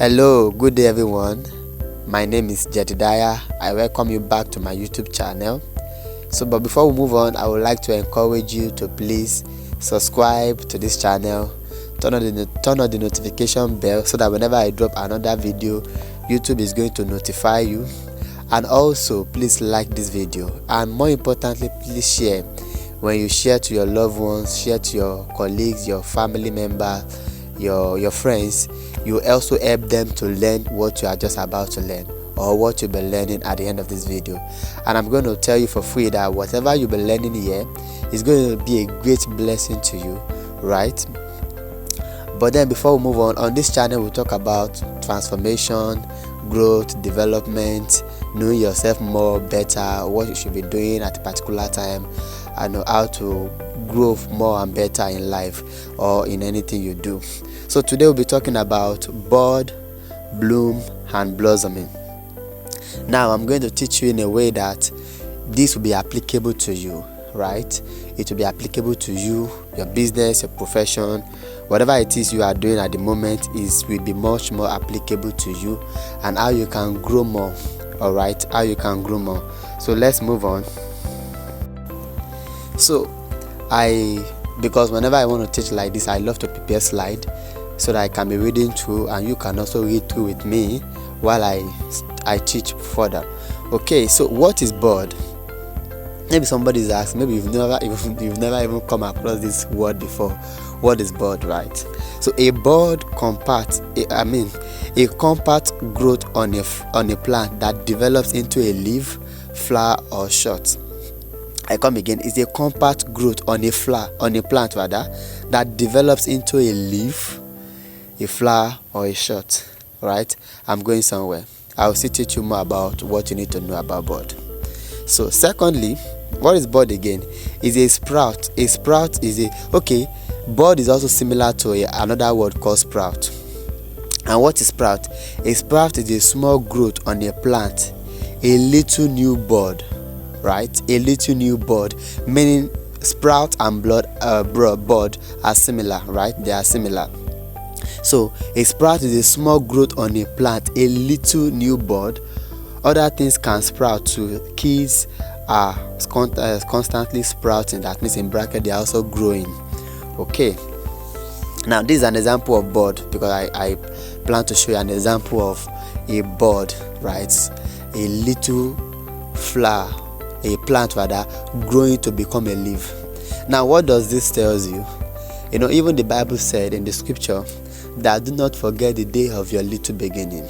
Hello, good day everyone. My name is Jedediah. I welcome you back to my YouTube channel. But before we move on, I would like to encourage you to please subscribe to this channel, turn on the notification bell so that whenever I drop another video, YouTube is going to notify you. And also, please like this video, and more importantly, please share. When you share to your loved ones, share to your colleagues, your family members, your friends, you also help them to learn what you are just about to learn, or what you'll be learning at the end of this video. And I'm going to tell you for free that whatever you'll be learning here is going to be a great blessing to you, right? But then before we move on this channel, we'll talk about transformation, growth, development, knowing yourself more better, what you should be doing at a particular time, and how to grow more and better in life or in anything you do. So today we'll be talking about bud, bloom, and blossoming. Now I'm going to teach you in a way that this will be applicable to you, right? It will be applicable to you, your business, your profession, whatever it is you are doing at the moment will be much more applicable to you, and how you can grow more. All right, how you can grow more. So let's move on. So because whenever I want to teach like this, I love to prepare slide so that I can be reading through, and you can also read through with me while I teach further. Okay, so what is bud? Maybe somebody's asked, maybe you've never even come across this word before. What is bud, right? So a bud compact growth on a plant that develops into a leaf, flower, or shoot. I come again. It's a compact growth on a plant that develops into a leaf, a flower, or a shoot. Right? I'm going somewhere. I will still teach you more about what you need to know about bud. So secondly, what is bud again? Is a sprout. A sprout is bud is also similar to another word called sprout. And what is sprout? A sprout is a small growth on a plant, a little new bud. Right, a little new bud, meaning sprout and bud are similar, right? They are similar. So a sprout is a small growth on a plant, a little new bud. Other things can sprout too. Kids are constantly sprouting. That means in bracket they are also growing. Okay. Now this is an example of bud, because I plan to show you an example of a bud, right? A little flower. A plant growing to become a leaf. Now what does this tell you? Even the Bible said in the scripture that do not forget the day of your little beginning.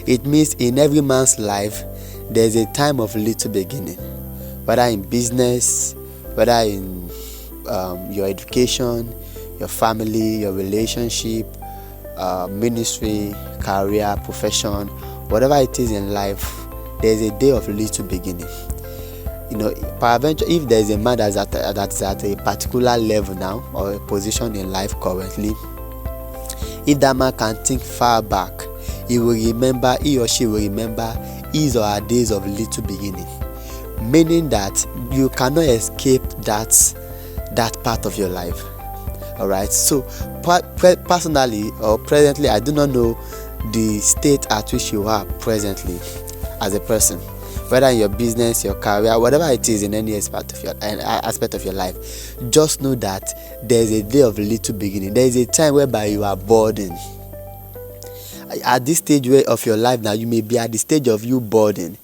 It means in every man's life there's a time of little beginning, whether in business, whether in your education, your family, your relationship, ministry, career, profession, whatever it is in life, there's a day of little beginning. Peradventure, if there is a man that's at a particular level now, or a position in life currently, if that man can think far back, he or she will remember his or her days of little beginning. Meaning that you cannot escape that part of your life. Alright, so personally or presently, I do not know the state at which you are presently as a person. Whether in your business, your career, whatever it is, in any aspect of your life, just know that there is a day of little beginning. There is a time whereby you are budding. At this stage of your life now, you may be at the stage of you budding.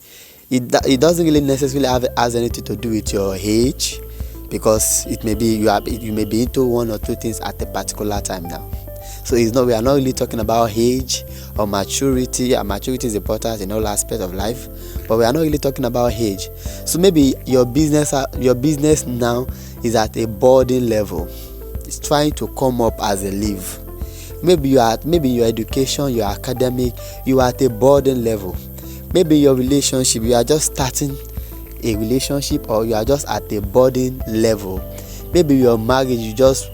It doesn't really necessarily has anything to do with your age, because it may be you may be into one or two things at a particular time now. So we are not really talking about age or maturity. And maturity is important in all aspects of life, but we are not really talking about age. So maybe your business now is at a budding level. It's trying to come up as a leaf. Maybe your education, your academic, you are at a budding level. Maybe your relationship, you are just starting a relationship, or you are just at a budding level. Maybe your marriage, you just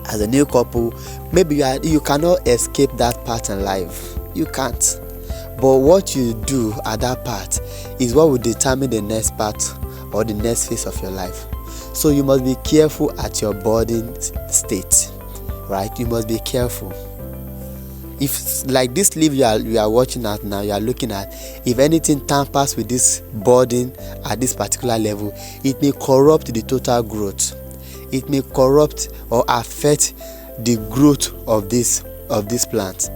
as a new couple, maybe you cannot escape that part in life. You can't. But what you do at that part is what will determine the next part or the next phase of your life. So you must be careful at your budding state, right? You must be careful. if like this leaf you are watching at now, you are looking at, if anything tampers with this budding at this particular level, it may corrupt the total growth. It may corrupt or affect the growth of this plant.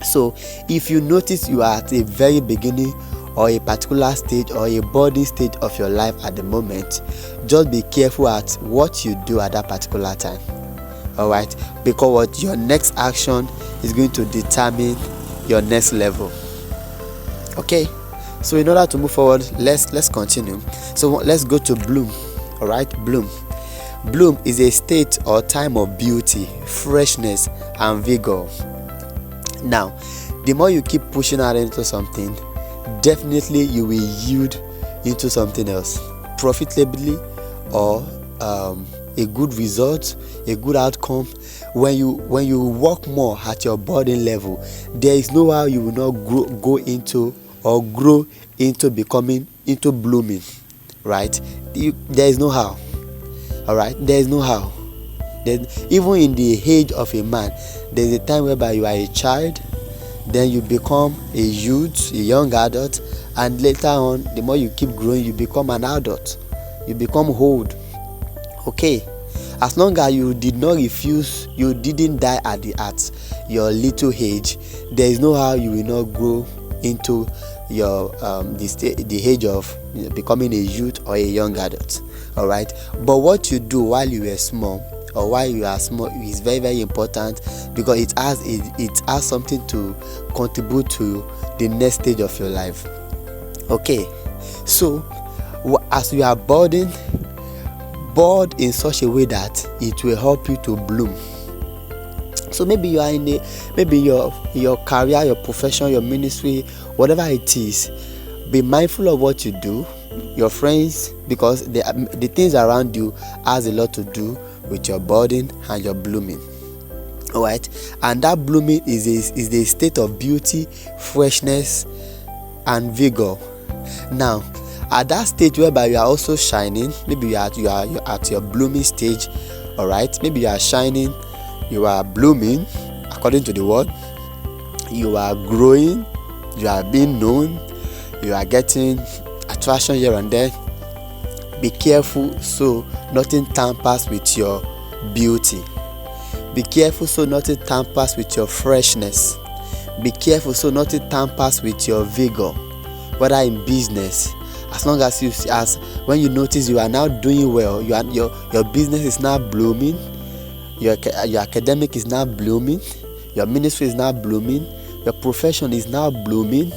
So if you notice you are at a very beginning or a particular stage or a budding stage of your life at the moment, just be careful at what you do at that particular time. All right, because what your next action is going to determine your next level. Okay, so in order to move forward, let's continue. So let's go to bloom. All right, bloom is a state or time of beauty, freshness and vigor. Now, the more you keep pushing out into something, definitely you will yield into something else profitably, or a good result, a good outcome. When you work more at your budding level, there is no how you will not grow into becoming into blooming, right? There is no how. All right, there is no how. Even in the age of a man, there is a time whereby you are a child, then you become a youth, a young adult, and later on, the more you keep growing, you become an adult, you become old. Okay, as long as you did not refuse, you didn't die at your little age, there is no how you will not grow into your the age of becoming a youth or a young adult. All right, but what you do while you were small or while you are small is very, very important, because it has something to contribute to the next stage of your life. Okay, so as you are budding, bud in such a way that it will help you to bloom. So maybe you are in your career, your profession, your ministry, whatever it is, be mindful of what you do, your friends, because the things around you has a lot to do with your budding and your blooming. All right, and that blooming is a state of beauty, freshness and vigor. Now, at that stage whereby you are also shining, maybe you are at your blooming stage. All right, maybe you are shining, you are blooming according to the word, you are growing, you are being known, you are getting attraction here and there. Be careful so nothing tampers with your beauty. Be careful so nothing tampers with your freshness. Be careful so nothing tampers with your vigor, whether in business. As long as when you notice you are now doing well, your business is now blooming, your academic is now blooming, your ministry is now blooming, your profession is now blooming,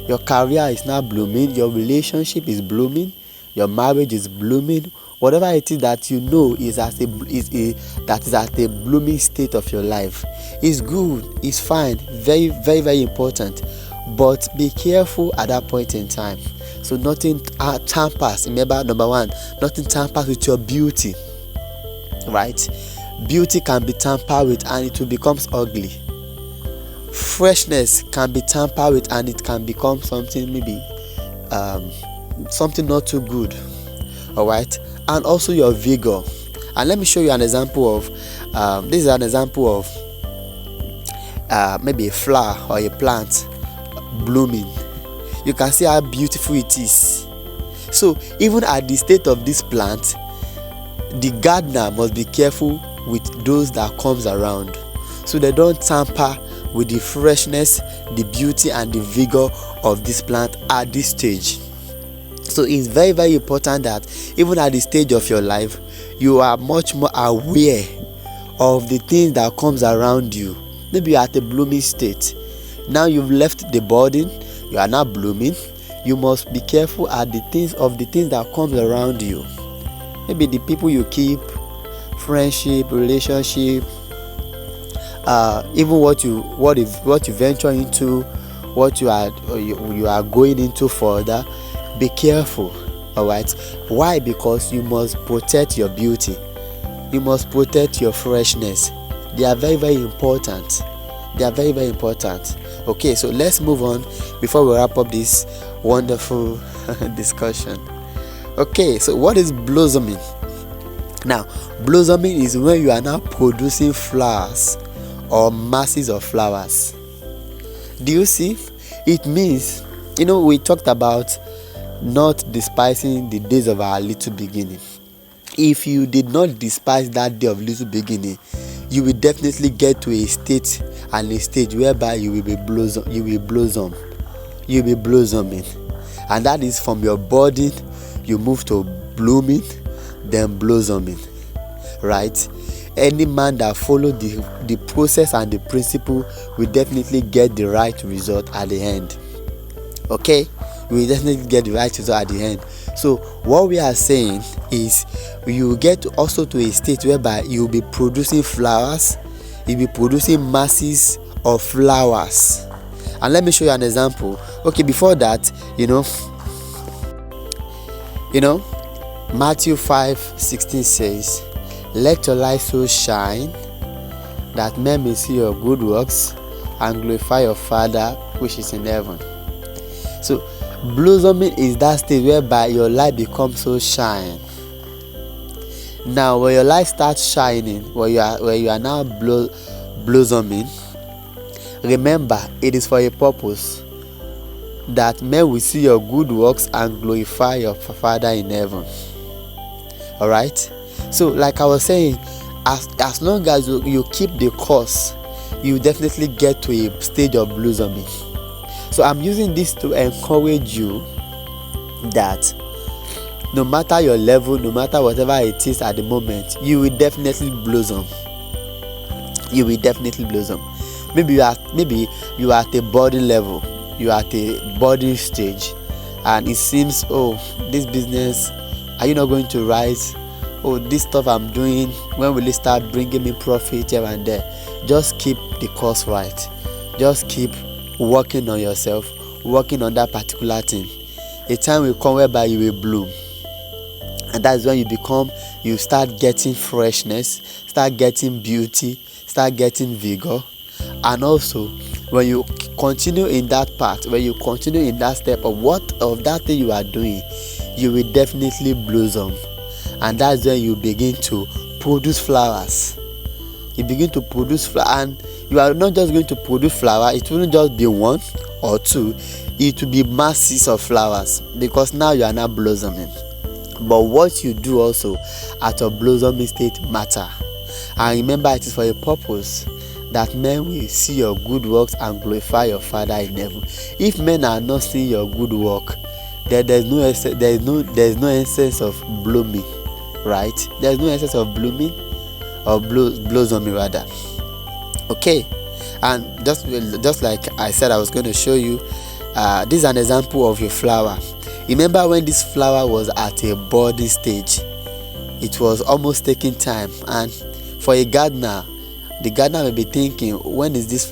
your career is now blooming, your relationship is blooming, your marriage is blooming. Whatever it is that you know is at a blooming state of your life, is good, is fine, very, very, very important. But be careful at that point in time, so nothing tampers. Remember, number one, nothing tampers with your beauty. Right? Beauty can be tampered with and it will become ugly. Freshness can be tampered with and it can become something maybe something not too good. All right, and also your vigor. And let me show you an example of this is an example of maybe a flower or a plant blooming. You can see how beautiful it is. So even at the state of this plant, the gardener must be careful with those that comes around, so they don't tamper with the freshness, the beauty and the vigor of this plant at this stage. So it's very, very important that even at the stage of your life, you are much more aware of the things that comes around you. Maybe you are at a blooming state. Now you've left the budding, you are now blooming. You must be careful at the things that comes around you. Maybe the people you keep, friendship, relationship, even what you venture into, what you are going into further. Be careful. All right, why? Because you must protect your beauty, you must protect your freshness. They are very, very important. They are very, very important. Okay, so let's move on before we wrap up this wonderful discussion. Okay, so what is blossoming? Now, blossoming is when you are now producing flowers or masses of flowers. Do you see? It means, we talked about not despising the days of our little beginning. If you did not despise that day of little beginning, you will definitely get to a state and a stage whereby you will be blossoming, and that is from your budding you move to blooming, then blossoming, right? Any man that follow the process and the principle will definitely get the right result at the end. Okay, we will definitely get the right result at the end. So what we are saying is, you will get also to a state whereby you will be producing flowers, you'll be producing masses of flowers. And let me show you an example. Okay, before that, Matthew 5:16 says, "Let your light so shine that men may see your good works and glorify your Father which is in heaven." So blossoming is that stage whereby your light becomes so shine. Now when your light starts shining, where you are now blossoming, remember it is for a purpose, that men will see your good works and glorify your Father in heaven. All right, so like I was saying, as long as you keep the course, you definitely get to a stage of blossoming. So I'm using this to encourage you that no matter your level, no matter whatever it is at the moment, you will definitely blossom. Maybe you are at a budding level, you are at a budding stage, and it seems, this business, are you not going to rise? This stuff I'm doing, when will it start bringing me profit here and there? Just keep the course right. Just keep working on yourself, working on that particular thing. A time will come whereby you will bloom, and that's when you start getting freshness, start getting beauty, start getting vigor. And also when you continue in that path, when you continue in that step of that thing you are doing, you will definitely blossom. And that's when you begin to produce flowers. You begin to produce flower, and you are not just going to produce flower. It won't just be one or two, it will be masses of flowers, because now you are now blossoming. But what you do also at your blossoming state matter. And remember, it is for a purpose, that men will see your good works and glorify your Father in heaven. If men are not seeing your good work, then there's no essence of blooming, right? There's no essence of blooming or blossoming rather. Okay, and just like I said, I was going to show you. This is an example of a flower. Remember when this flower was at a budding stage, it was almost taking time, and for a gardener, the gardener may be thinking, when is this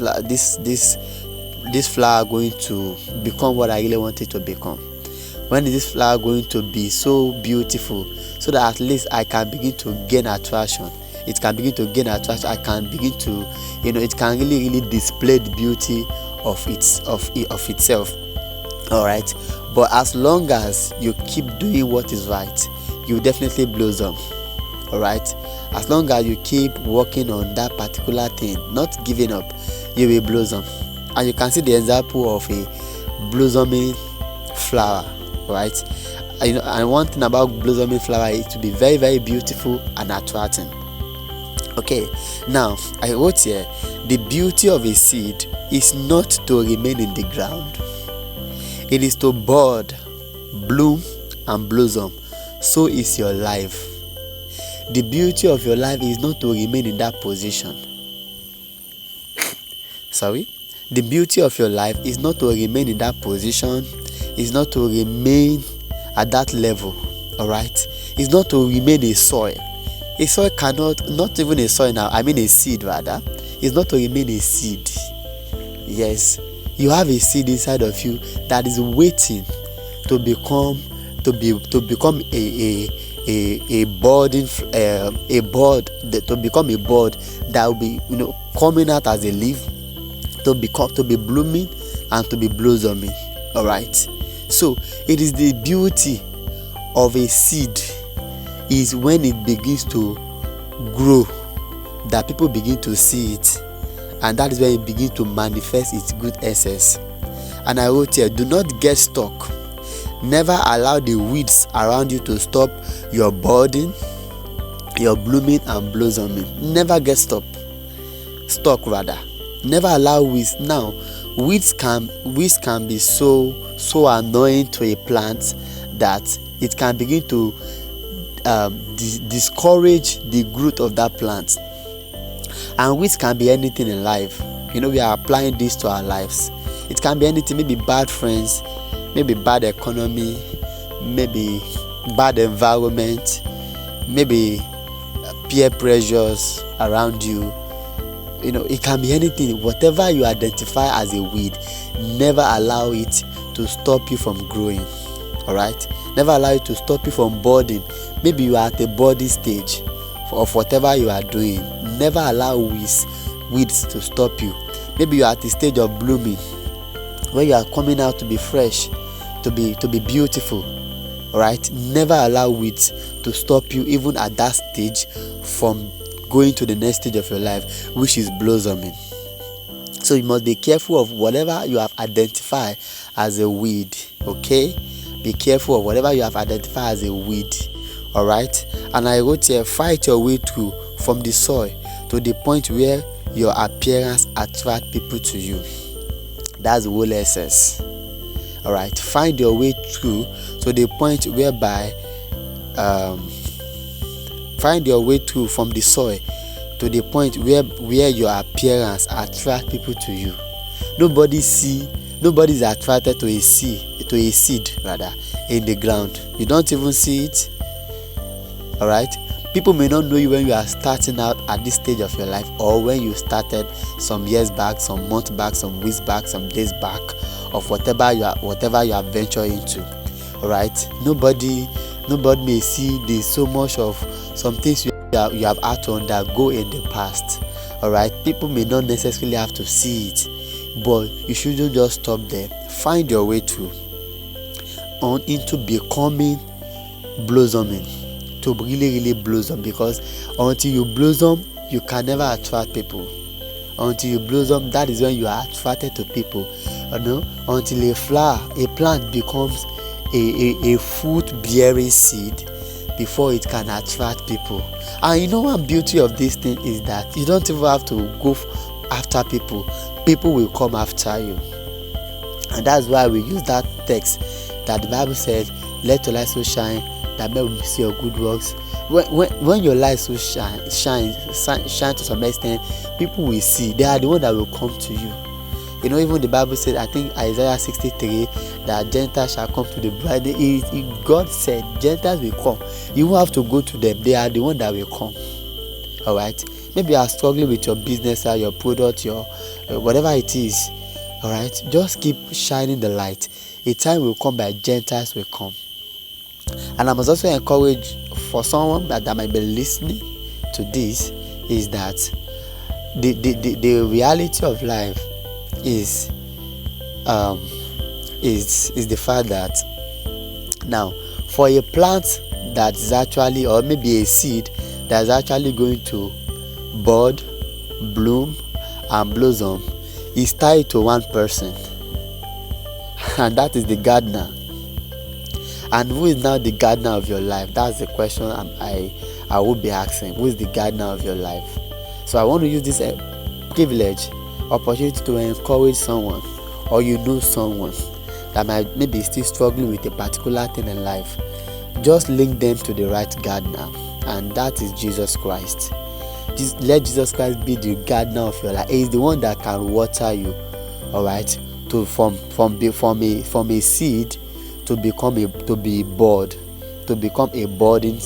flower going to become what I really want it to become? When is this flower going to be so beautiful, so that at least I can begin to gain attraction? It can begin to gain attraction. I can begin to, it can really display the beauty of itself. All right, but as long as you keep doing what is right, you definitely blossom. All right, as long as you keep working on that particular thing, not giving up, you will blossom. And you can see the example of a blossoming flower, right? And one thing about blossoming flower is to be very, very beautiful and attracting. Okay, now I wrote here, the beauty of a seed is not to remain in the ground. It is to bud, bloom, and blossom. So is your life. The beauty of your life is not to remain in that position. The beauty of your life is not to remain in that position. Is not to remain at that level. All right. It's not to remain a soil. A soil cannot, not even a soil now, I mean a seed rather. It's not to remain a seed. Yes, you have a seed inside of you that is waiting to become a bud, to become a bud that will be coming out as a leaf, to be blooming and to be blossoming. All right. So it is the beauty of a seed is when it begins to grow, that people begin to see it and that is when it begins to manifest its good essence. And I wrote here, do not get stuck. Never allow the weeds around you to stop your budding, your blooming and blossoming. Never get stuck rather. Never allow weeds. Now, weeds can be so annoying to a plant that it can begin to discourage the growth of that plant. And weeds can be anything in life. We are applying this to our lives. It can be anything, maybe bad friends, maybe bad economy, maybe bad environment, maybe peer pressures around you. It can be anything. Whatever you identify as a weed, never allow it to stop you from growing. All right, never allow it to stop you from budding. Maybe you are at a budding stage of whatever you are doing. Never allow weeds to stop you. Maybe you are at the stage of blooming, where you are coming out to be fresh, to be beautiful. All right, never allow weeds to stop you, even at that stage, from going to the next stage of your life, which is blossoming. So you must be careful of whatever you have identified as a weed. Okay, be careful of whatever you have identified as a weed. All right, and I wrote here, fight your way through from the soil to the point where your appearance attracts people to you. That's the whole essence. All right, find your way through to the point whereby find your way through from the soil to the point where your appearance attracts people to you. Nobody's attracted to a seed rather in the ground. You don't even see it. All right, people may not know you when you are starting out at this stage of your life, or when you started some years back, some months back, some weeks back, some days back, of whatever you are venturing into. All right, nobody may see there's so much of some things you have had to undergo in the past. All right, people may not necessarily have to see it, but you shouldn't just stop there. Find your way through on into becoming blossoming, to really blossom, because until you blossom, you can never attract people. Until you blossom, that is when you are attracted to people. Until a plant becomes a fruit bearing seed before it can attract people. And one beauty of this thing is that you don't even have to go after people. People will come after you. And that's why we use that text that the Bible said, let your light so shine that men will see your good works. When your light so shine to some extent, people will see. They are the ones that will come to you. Even the Bible said, I think Isaiah 63, that Gentiles shall come to the bride. God said Gentiles will come. You won't have to go to them. They are the ones that will come. All right. Maybe you are struggling with your business or your product, your whatever it is. All right. Just keep shining the light. A time will come by Gentiles will come. And I must also encourage for someone that might be listening to this, is that the reality of life is the fact that now, for a plant that is actually, or maybe a seed that is actually going to bud, bloom and blossom, is tied to one person, and that is the gardener. And who is now the gardener of your life? That's the question I would be asking. Who is the gardener of your life? So I want to use this opportunity to encourage someone, or someone that might maybe still struggling with a particular thing in life. Just link them to the right gardener, and that is Jesus Christ. Let Jesus Christ be the gardener of your life. He is the one that can water you, all right, to from a seed to become a bud, to become a budding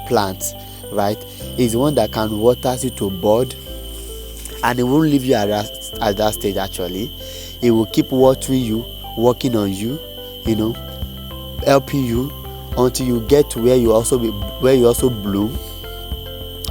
plant, right? He's the one that can water you to bud, and he won't leave you at that stage. Actually, he will keep watering you, working on you, helping you until you get to where you also bloom.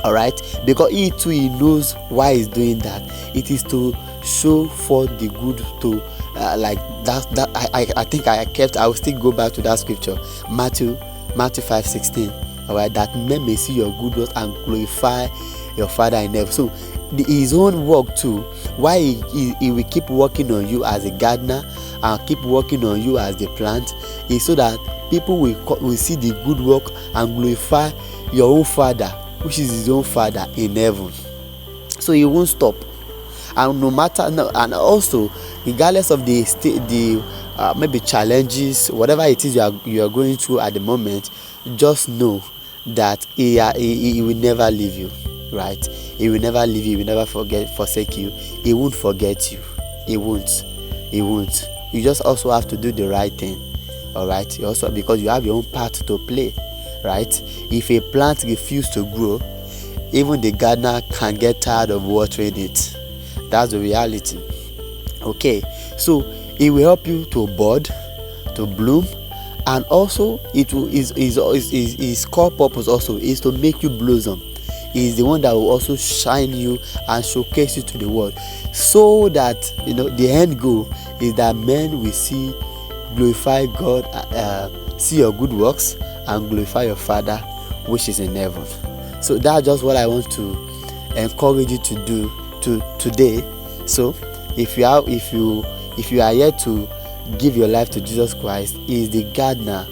All right, because he knows why he's doing that. It is to show for the good, to I think I will still go back to that scripture, Matthew 5:16. All right, that men may see your good works and glorify your Father in heaven. So his own work too, why he will keep working on you as a gardener and keep working on you as the plant, is so that people will see the good work and glorify your own Father, which is his own Father in heaven. So he won't stop. And no matter, and also regardless of the maybe challenges, whatever it is you are going through at the moment, just know that he will never leave you, right? He will never leave you. He will never forsake you. He won't forget you. He won't. You just also have to do the right thing, all right? You also, because you have your own part to play, right? If a plant refuses to grow, even the gardener can get tired of watering it. That's the reality. Okay, so it will help you to bud, to bloom, and also it will his core purpose also is to make you blossom. He is the one that will also shine you and showcase you to the world, so that the end goal is that men will glorify God, see your good works and glorify your Father which is in heaven. So that's just what I want to encourage you to do today. So if you are yet to give your life to Jesus Christ, He is the gardener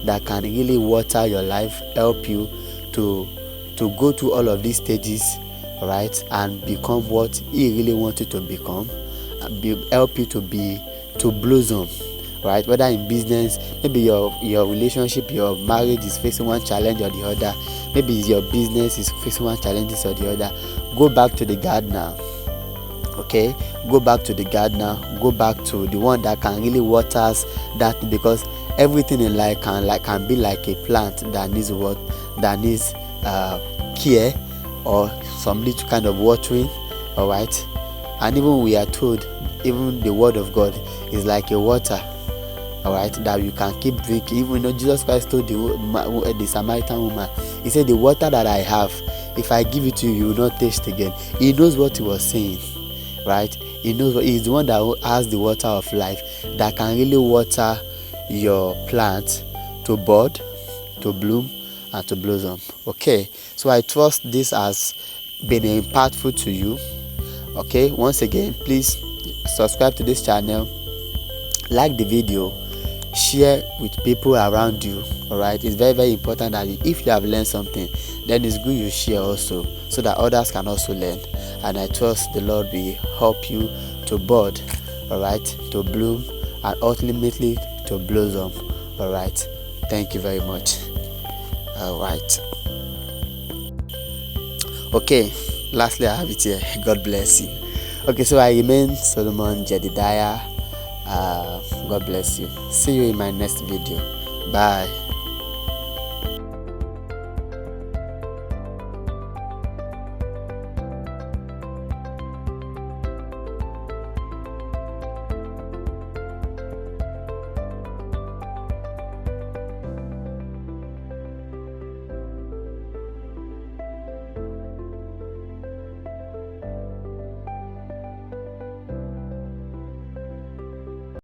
that can really water your life, help you to go through all of these stages, right, and become what He really wants you to become, help you to blossom, right? Whether in business, maybe your relationship, your marriage is facing one challenge or the other, maybe your business is facing one challenge or the other, go back to the gardener. Okay, go back to the gardener, go back to the one that can really water that, because everything in life can be like a plant that needs care or some little kind of watering, all right? And even we are told, even the word of God is like a water, all right, that you can keep drinking. Even Jesus Christ told the Samaritan woman, He said, the water that I have, if I give it to you, you will not taste again. He knows what He was saying, right? He knows He's the one that has the water of life that can really water your plant to bud, to bloom, and to blossom. Okay, so I trust this has been impactful to you. Okay, once again, please subscribe to this channel, like the video, share with people around you. All right, it's very, very important that if you have learned something, then it's good you share also, so that others can also learn. And I trust the Lord will help you to bud, all right, to bloom, and ultimately to blossom. All right, thank you very much. All right, okay, lastly I have it here. God bless you. Okay, so I remain Solomon Jedediah. God bless you. See you in my next video. Bye.